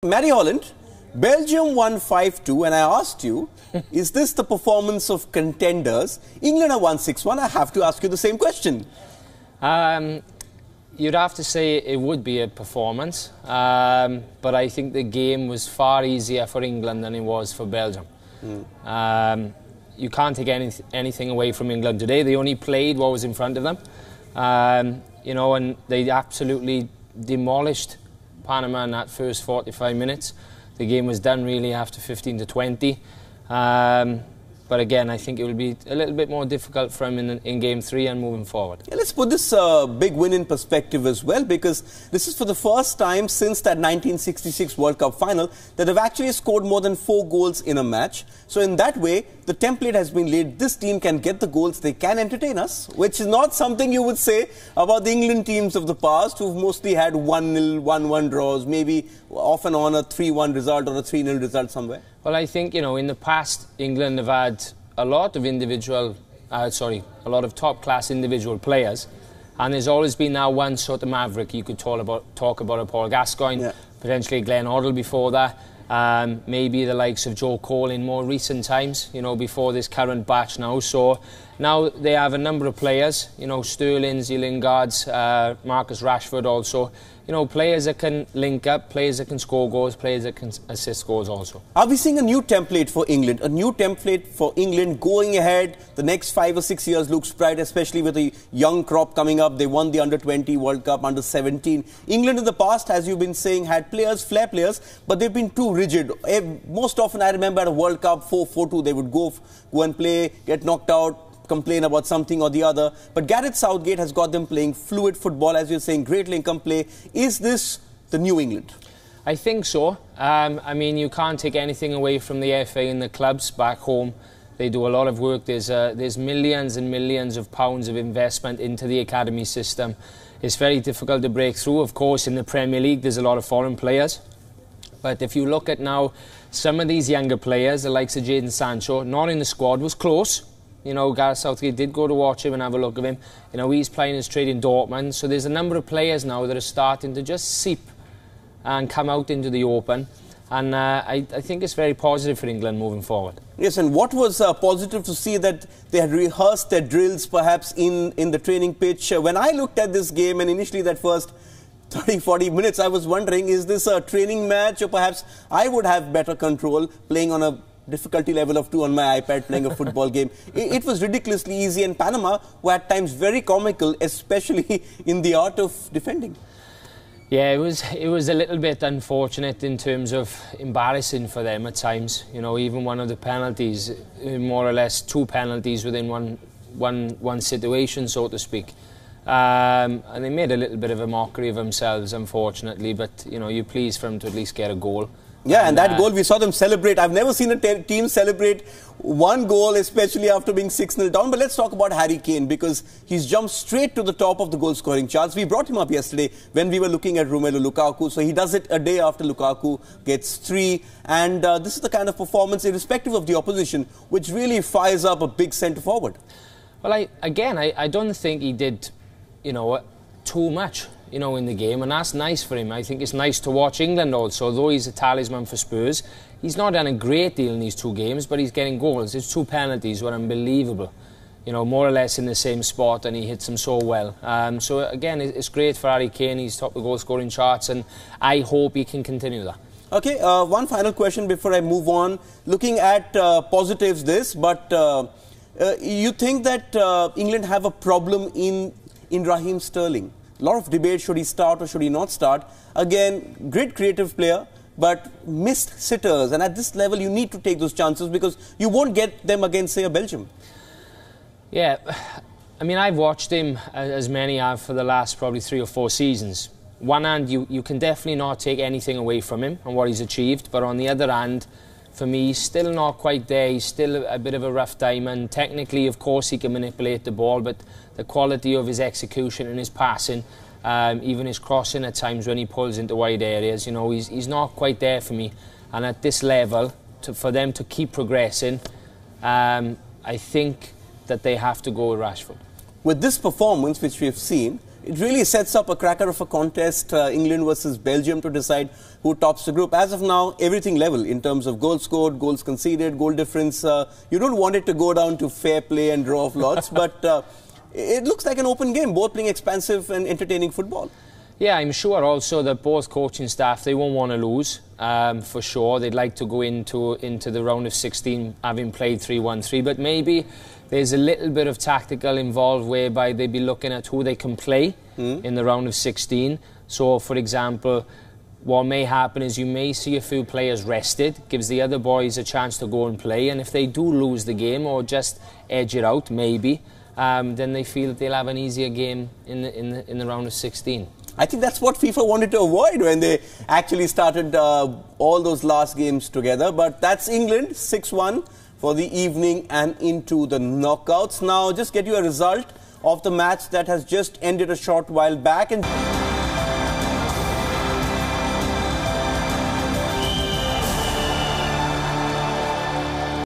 Matt Holland, Belgium won 5-2 and I asked you, is this the performance of contenders? England have won 6-1. I have to ask you the same question. You'd have to say it would be a performance, but I think the game was far easier for England than it was for Belgium. You can't take anything away from England today. They only played what was in front of them, and they absolutely demolished Panama in that first 45 minutes. The game was done really after 15 to 20. But again, I think it will be a little bit more difficult for him in Game 3 and moving forward. Yeah, let's put this big win in perspective as well, because this is for the first time since that 1966 World Cup final that they've actually scored more than 4 goals in a match. So in that way, the template has been laid. This team can get the goals, they can entertain us, which is not something you would say about the England teams of the past, who've mostly had 1-0, 1-1 draws, maybe off and on a 3-1 result or a 3-0 result somewhere. Well, I think, in the past, England have had a lot of top-class individual players, and there's always been that one sort of maverick. You could talk about a Paul Gascoigne, potentially Glenn Hoddle before that, maybe the likes of Joe Cole in more recent times, before this current batch now. So now they have a number of players, Sterling, Lingards, Marcus Rashford also, players that can link up, players that can score goals, players that can assist goals also. Are we seeing a new template for England? A new template for England going ahead? The next 5 or 6 years looks bright, especially with the young crop coming up. They won the Under-20 World Cup, Under-17. England in the past, as you've been saying, had players, flair players, but they've been too rigid. Most often, I remember at a World Cup 4-4-2, they would go and play, get knocked out, complain about something or the other. But Gareth Southgate has got them playing fluid football, as you're saying, great link-up play. Is this the new England? I think so. You can't take anything away from the FA and the clubs back home. They do a lot of work. There's millions and millions of pounds of investment into the academy system. It's very difficult to break through. Of course, in the Premier League, there's a lot of foreign players. But if you look at now, some of these younger players, the likes of Jadon Sancho, not in the squad, was close. Gareth Southgate did go to watch him and have a look at him. He's playing his trade in Dortmund. So there's a number of players now that are starting to just seep and come out into the open. And I think it's very positive for England moving forward. Yes, and what was positive to see that they had rehearsed their drills perhaps in the training pitch. When I looked at this game and initially that first 30-40 minutes, I was wondering, is this a training match, or perhaps I would have better control playing on a difficulty level of 2 on my iPad playing a football game. It was ridiculously easy, and Panama were at times very comical, especially in the art of defending. Yeah, it was a little bit unfortunate in terms of embarrassing for them at times. Even one of the penalties, more or less 2 penalties within one situation, so to speak. And they made a little bit of a mockery of themselves, unfortunately, but you're pleased for them to at least get a goal. Yeah, and that goal, we saw them celebrate. I've never seen a team celebrate one goal, especially after being 6-0 down. But let's talk about Harry Kane, because he's jumped straight to the top of the goal-scoring charts. We brought him up yesterday when we were looking at Romelu Lukaku. So he does it a day after Lukaku gets 3. And this is the kind of performance, irrespective of the opposition, which really fires up a big centre-forward. Well, I don't think he did, too much, in the game, and that's nice for him. I think it's nice to watch England also, although he's a talisman for Spurs. He's not done a great deal in these 2 games, but he's getting goals. His 2 penalties were unbelievable, more or less in the same spot, and he hits them so well. So again, it's great for Harry Kane. He's topped the goal-scoring charts, and I hope he can continue that. Okay, one final question before I move on. Looking at positives but you think that England have a problem in Raheem Sterling? A lot of debate, should he start or should he not start? Again, great creative player, but missed sitters. And at this level, you need to take those chances, because you won't get them against, say, a Belgium. Yeah, I've watched him, as many have, for the last probably 3 or 4 seasons. One hand, you can definitely not take anything away from him and what he's achieved. But on the other hand, for me, he's still not quite there. He's still a bit of a rough diamond. Technically, of course, he can manipulate the ball, but the quality of his execution and his passing, even his crossing at times when he pulls into wide areas, he's not quite there for me. And at this level, for them to keep progressing, I think that they have to go with Rashford. With this performance, which we have seen, It really sets up a cracker of a contest, England versus Belgium, to decide who tops the group. As of now, everything level in terms of goals scored, goals conceded, goal difference. You don't want it to go down to fair play and draw of lots, but it looks like an open game, both playing expansive and entertaining football. Yeah, I'm sure also that both coaching staff, they won't want to lose, for sure. They'd like to go into the round of 16 having played 3-1-3, but maybe there's a little bit of tactical involved whereby they'd be looking at who they can play in the round of 16. So, for example, what may happen is you may see a few players rested, gives the other boys a chance to go and play, and if they do lose the game or just edge it out, maybe, then they feel that they'll have an easier game in the round of 16. I think that's what FIFA wanted to avoid when they actually started all those last games together. But that's England, 6-1 for the evening and into the knockouts. Now, just get you a result of the match that has just ended a short while back. And